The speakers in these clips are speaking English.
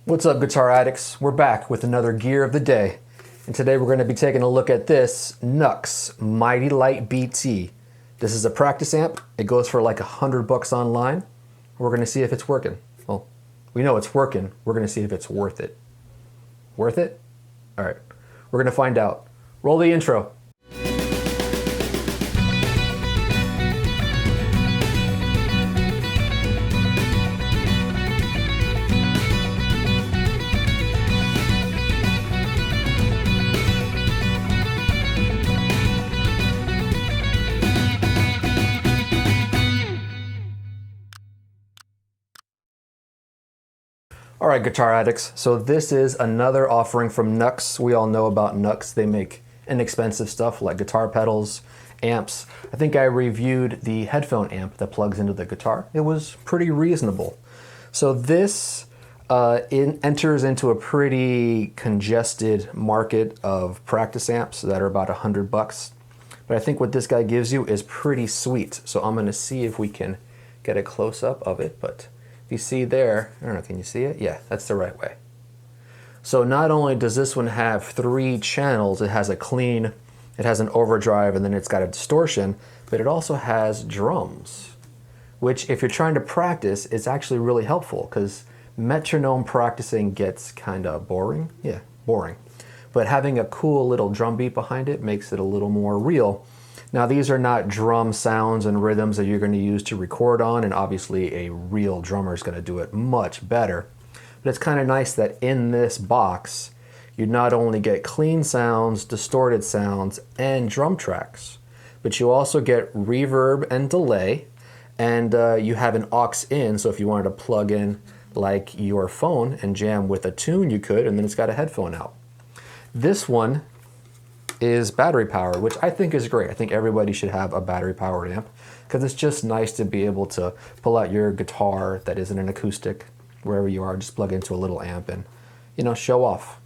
What's up, guitar addicts? We're back with another gear of the day. And today we're going to be taking a look at this Nux Mighty Lite BT. This is a practice amp. It goes for like $100 online. We're going to see if it's working. Well, we know it's working. We're going to see if it's worth it. Worth it? All right. We're going to find out. Roll the intro. All right, guitar addicts. So this is another offering from Nux. We all know about Nux. They make inexpensive stuff like guitar pedals, amps. I think I reviewed the headphone amp that plugs into the guitar. It was pretty reasonable. So this enters into a pretty congested market of practice amps that are about $100. But I think what this guy gives you is pretty sweet. So I'm gonna see if we can get a close-up of it, but if you see there, I don't know, can you see it? Yeah, that's the right way. So not only does this one have 3 channels, it has a clean, it has an overdrive, and then it's got a distortion, but it also has drums, which if you're trying to practice, it's actually really helpful because metronome practicing gets kind of boring. Yeah, boring. But having a cool little drum beat behind it makes it a little more real. Now these are not drum sounds and rhythms that you're going to use to record on, and obviously a real drummer is going to do it much better. But it's kind of nice that in this box you not only get clean sounds, distorted sounds, and drum tracks, but you also get reverb and delay, and you have an aux in, so if you wanted to plug in like your phone and jam with a tune you could, and then it's got a headphone out. This one is battery powered, which I think is great. I think everybody should have a battery powered amp because it's just nice to be able to pull out your guitar that isn't an acoustic wherever you are, just plug into a little amp and, you know, show off,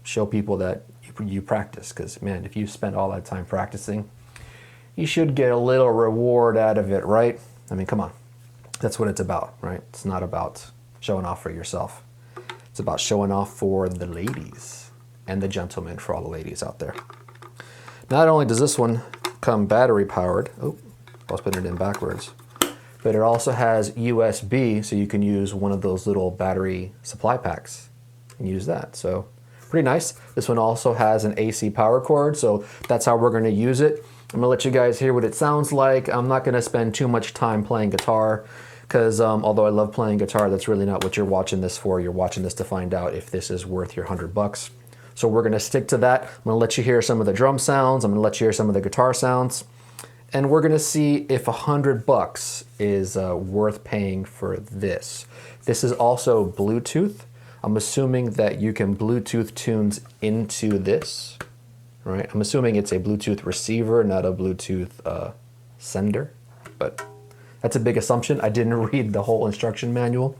show people that you practice. Because man, if you spend all that time practicing, you should get a little reward out of it, right? I mean, come on, that's what it's about, right? It's not about showing off for yourself. It's about showing off for the ladies and the gentlemen, for all the ladies out there. Not only does this one come battery powered, oh, I was putting it in backwards, but it also has USB, so you can use one of those little battery supply packs and use that. So pretty nice. This one also has an AC power cord, so that's how we're gonna use it. I'm gonna let you guys hear what it sounds like. I'm not gonna spend too much time playing guitar, because although I love playing guitar, that's really not what you're watching this for. You're watching this to find out if this is worth your $100. So we're gonna stick to that. I'm gonna let you hear some of the drum sounds. I'm gonna let you hear some of the guitar sounds. And we're gonna see if $100 is worth paying for this. This is also Bluetooth. I'm assuming that you can Bluetooth tunes into this, right? I'm assuming it's a Bluetooth receiver, not a Bluetooth sender, but that's a big assumption. I didn't read the whole instruction manual,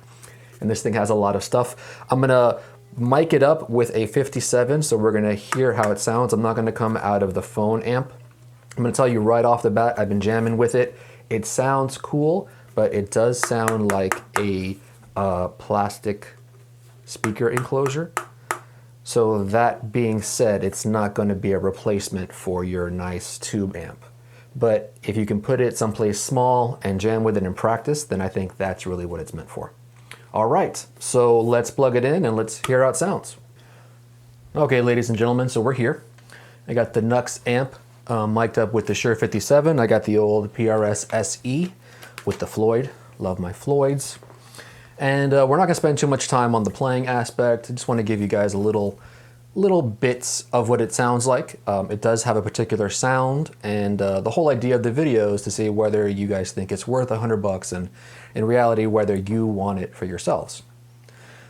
and this thing has a lot of stuff. I'm gonna mic it up with a 57, so we're gonna hear how it sounds. I'm not gonna come out of the phone amp. I'm gonna tell you right off the bat, I've been jamming with it. It sounds cool, but it does sound like a plastic speaker enclosure. So that being said, it's not gonna be a replacement for your nice tube amp. But if you can put it someplace small and jam with it in practice, then I think that's really what it's meant for. All right, so let's plug it in and let's hear how it sounds. Okay, ladies and gentlemen, so we're here. I got the Nux amp mic'd up with the Shure 57. I got the old PRS SE with the Floyd. Love my Floyds. And we're not gonna spend too much time on the playing aspect. I just wanna give you guys a little bits of what it sounds like. It does have a particular sound, and the whole idea of the video is to see whether you guys think it's worth $100 and in reality whether you want it for yourselves.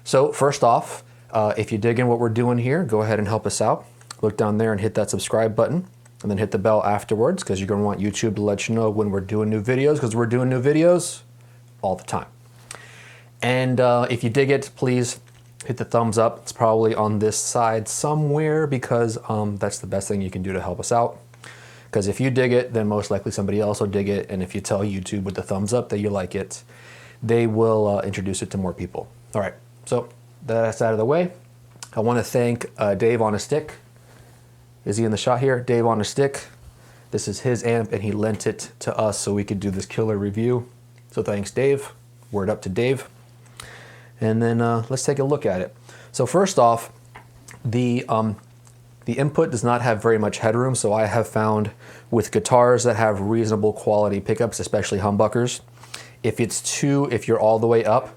So first off, if you dig in what we're doing here, go ahead and help us out. Look down there and hit that subscribe button, and then hit the bell afterwards, because you're gonna want YouTube to let you know when we're doing new videos, because we're doing new videos all the time. And if you dig it, please hit the thumbs up. It's probably on this side somewhere, because that's the best thing you can do to help us out. Because if you dig it, then most likely somebody else will dig it, and if you tell YouTube with the thumbs up that you like it, they will introduce it to more people. All right, so that's out of the way, I want to thank Dave on a Stick. Is he in the shot here? Dave on a Stick. This is his amp and he lent it to us so we could do this killer review. So thanks, Dave. Word up to Dave. And then let's take a look at it. So first off, the input does not have very much headroom, so I have found with guitars that have reasonable quality pickups, especially humbuckers, if you're all the way up,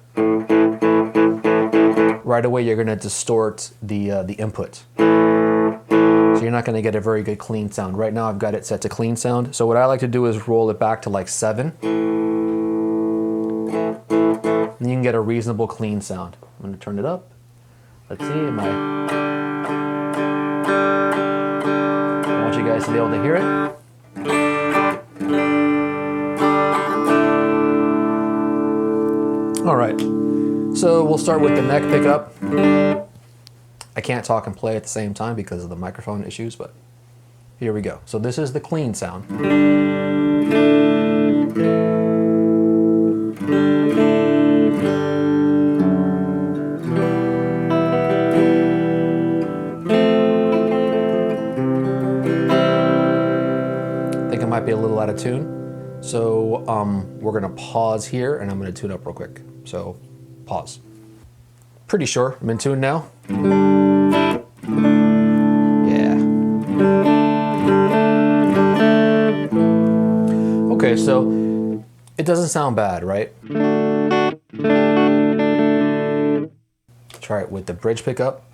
right away you're gonna distort the input. So you're not gonna get a very good clean sound. Right now I've got it set to clean sound. So what I like to do is roll it back to like 7. And you can get a reasonable clean sound. I'm gonna turn it up. Let's see, I want you guys to be able to hear it. All right, so we'll start with the neck pickup. I can't talk and play at the same time because of the microphone issues, but here we go. So this is the clean sound. I think it might be a little out of tune. So we're gonna pause here and I'm gonna tune up real quick. So pause. Pretty sure I'm in tune now. Yeah. Okay, so it doesn't sound bad, right? Try it with the bridge pickup.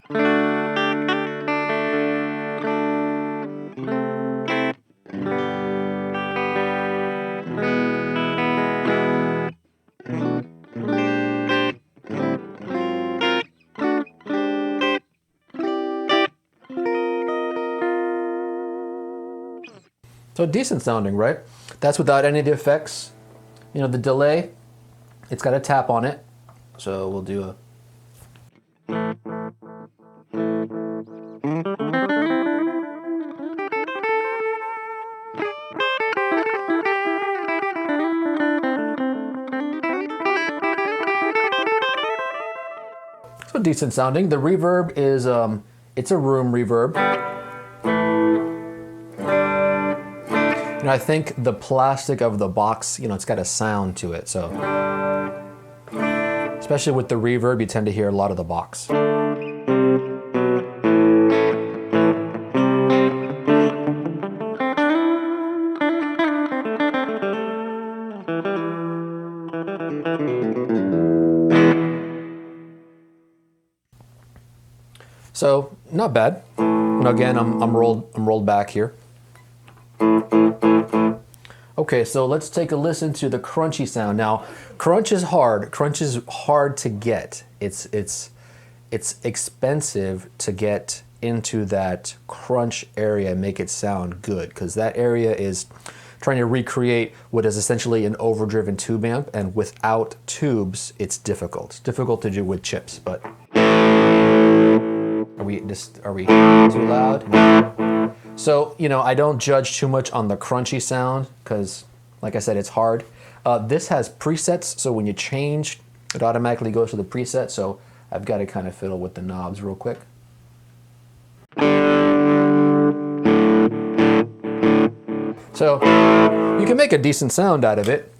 So decent sounding, right? That's without any of the effects. You know, the delay, it's got a tap on it. So we'll do a... So decent sounding. The reverb is, it's a room reverb. And I think the plastic of the box, you know, it's got a sound to it, so. Especially with the reverb, you tend to hear a lot of the box. So, not bad. And again, I'm rolled back here. Okay, so let's take a listen to the crunchy sound. Now, crunch is hard. Crunch is hard to get. It's expensive to get into that crunch area and make it sound good, because that area is trying to recreate what is essentially an overdriven tube amp, and without tubes, it's difficult. It's difficult to do with chips, but are we too loud? No. So, you know, I don't judge too much on the crunchy sound because, like I said, it's hard. This has presets, so when you change, it automatically goes to the preset, so I've got to kind of fiddle with the knobs real quick. So, you can make a decent sound out of it.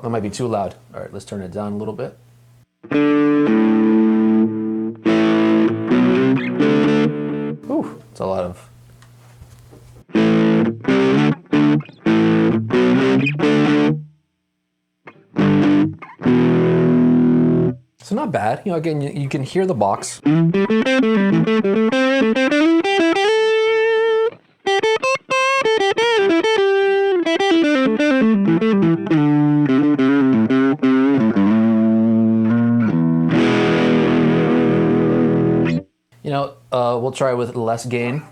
That might be too loud. All right, let's turn it down a little bit. Ooh, it's a lot of... So not bad. You know, again, you can hear the box. You know, we'll try with less gain.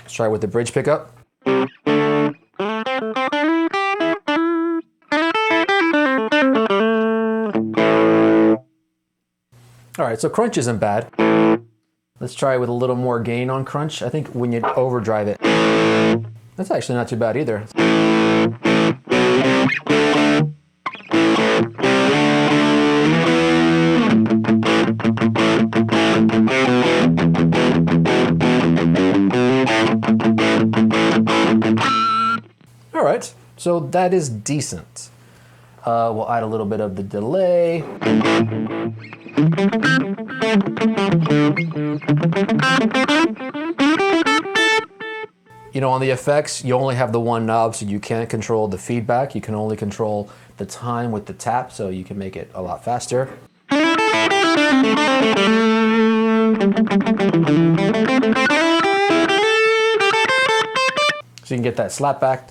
Let's try with the bridge pickup. All right, so crunch isn't bad. Let's try with a little more gain on crunch. I think when you overdrive it, That's actually not too bad either. All right, so that is decent. We'll add a little bit of the delay. You know, on the effects, you only have the one knob, so you can't control the feedback. You can only control the time with the tap, so you can make it a lot faster. So you can get that slap back.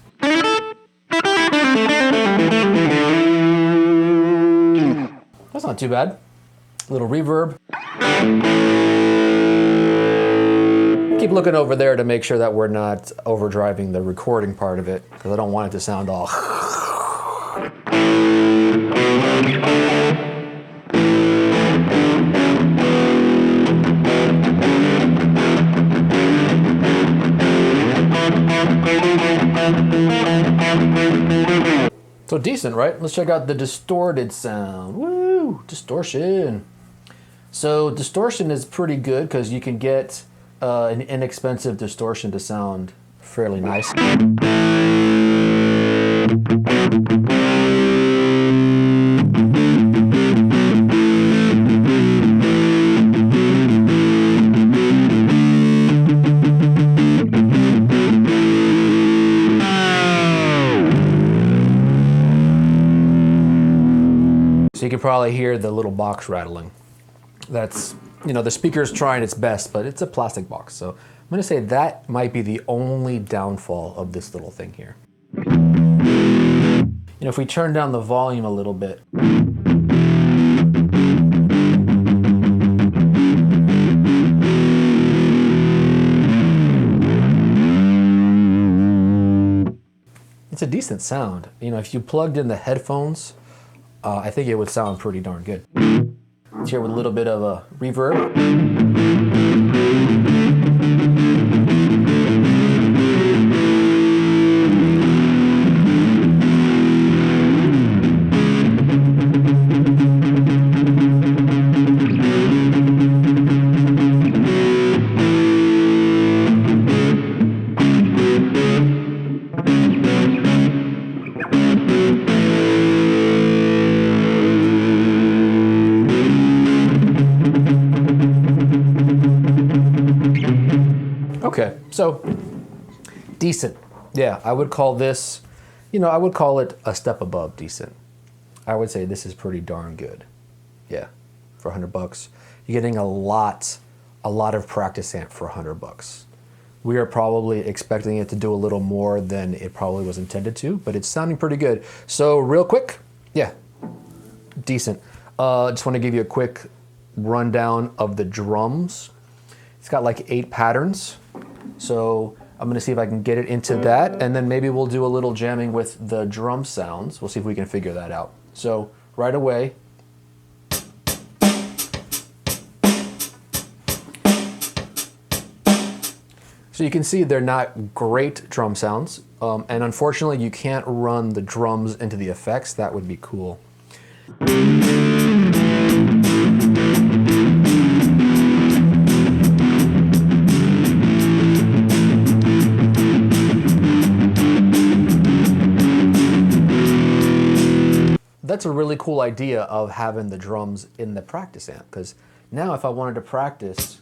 That's not too bad. A little reverb. Keep looking over there to make sure that we're not overdriving the recording part of it, because I don't want it to sound all. So decent, right? Let's check out the distorted sound. Woo! Distortion. So distortion is pretty good because you can get an inexpensive distortion to sound fairly nice. So you can probably hear the little box rattling. That's, you know, the speaker's trying its best, but it's a plastic box. So I'm gonna say that might be the only downfall of this little thing here. You know, if we turn down the volume a little bit, it's a decent sound. You know, if you plugged in the headphones, I think it would sound pretty darn good. Let's hear with a little bit of a reverb. Okay, so decent. Yeah, I would call this, you know, I would call it a step above decent. I would say this is pretty darn good. Yeah, for $100. You're getting a lot of practice amp for $100. We are probably expecting it to do a little more than it probably was intended to, but it's sounding pretty good. So real quick, yeah, decent. Just want to give you a quick rundown of the drums. It's got like 8 patterns. So I'm gonna see if I can get it into that, and then maybe we'll do a little jamming with the drum sounds. We'll see if we can figure that out. So right away, so you can see they're not great drum sounds, and unfortunately you can't run the drums into the effects. That would be cool. That's a really cool idea of having the drums in the practice amp, because now if I wanted to practice,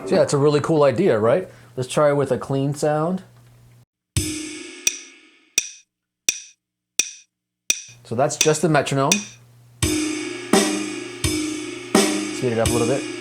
so yeah, it's a really cool idea, right? Let's try it with a clean sound. So that's just the metronome. Speed it up a little bit.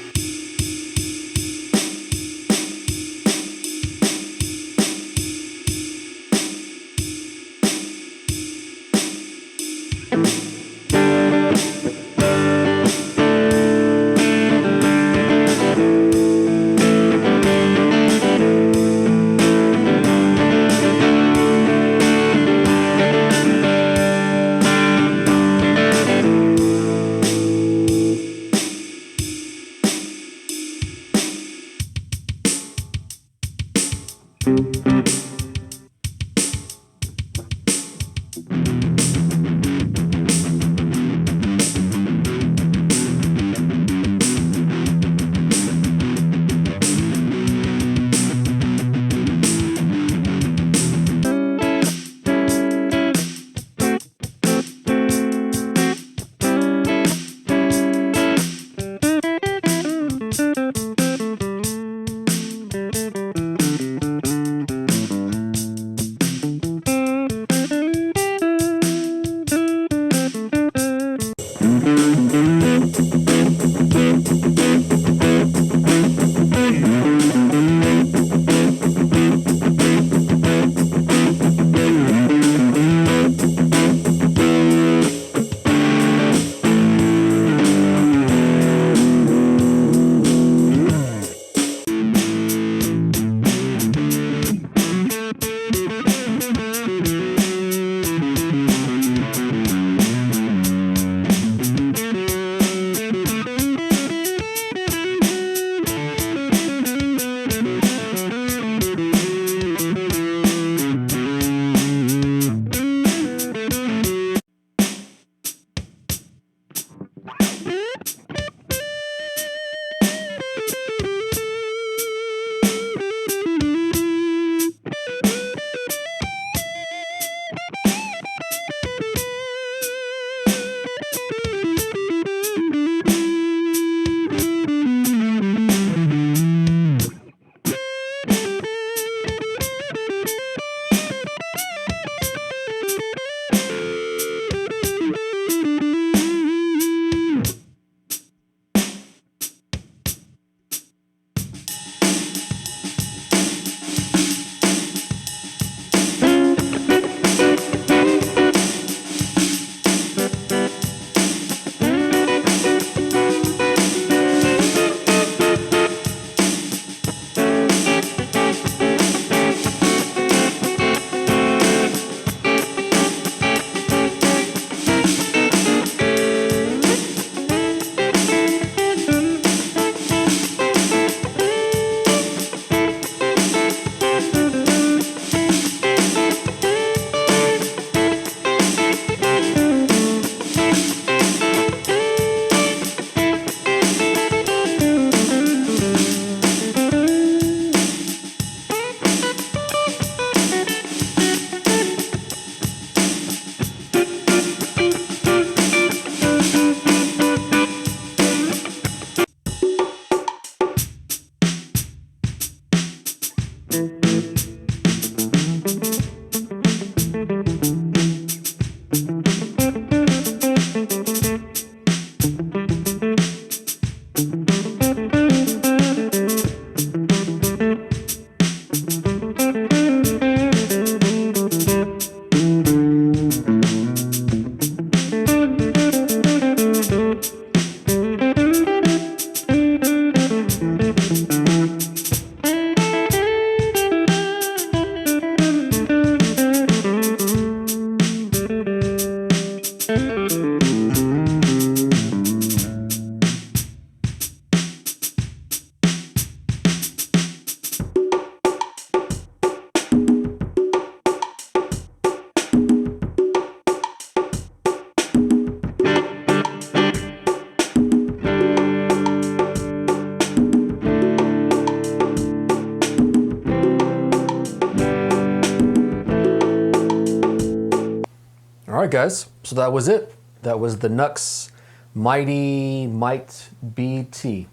All right, guys, so that was it. That was the Nux Mighty Lite BT.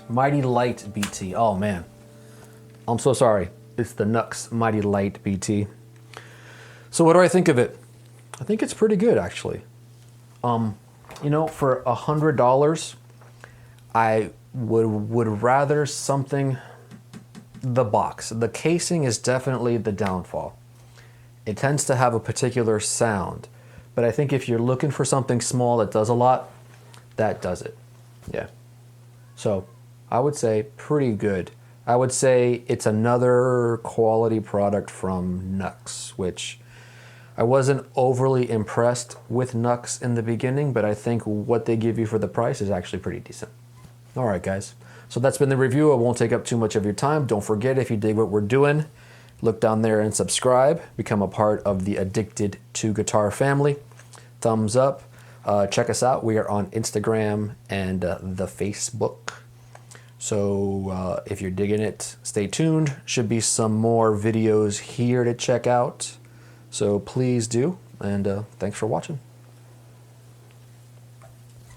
Mighty Lite BT. Oh, man. I'm so sorry. It's the Nux Mighty Lite BT. So what do I think of it? I think it's pretty good, actually. You know, for $100, I would rather something. The box, the casing is definitely the downfall. It tends to have a particular sound, but I think if you're looking for something small that does a lot, that does it. Yeah. So I would say pretty good. I would say it's another quality product from Nux, which I wasn't overly impressed with Nux in the beginning, but I think what they give you for the price is actually pretty decent. All right, guys. So that's been the review. I won't take up too much of your time. Don't forget, if you dig what we're doing, look down there and subscribe. Become a part of the Addicted to Guitar family. Thumbs up. Check us out. We are on Instagram and the Facebook. So if you're digging it, stay tuned. Should be some more videos here to check out. So please do. And thanks for watching.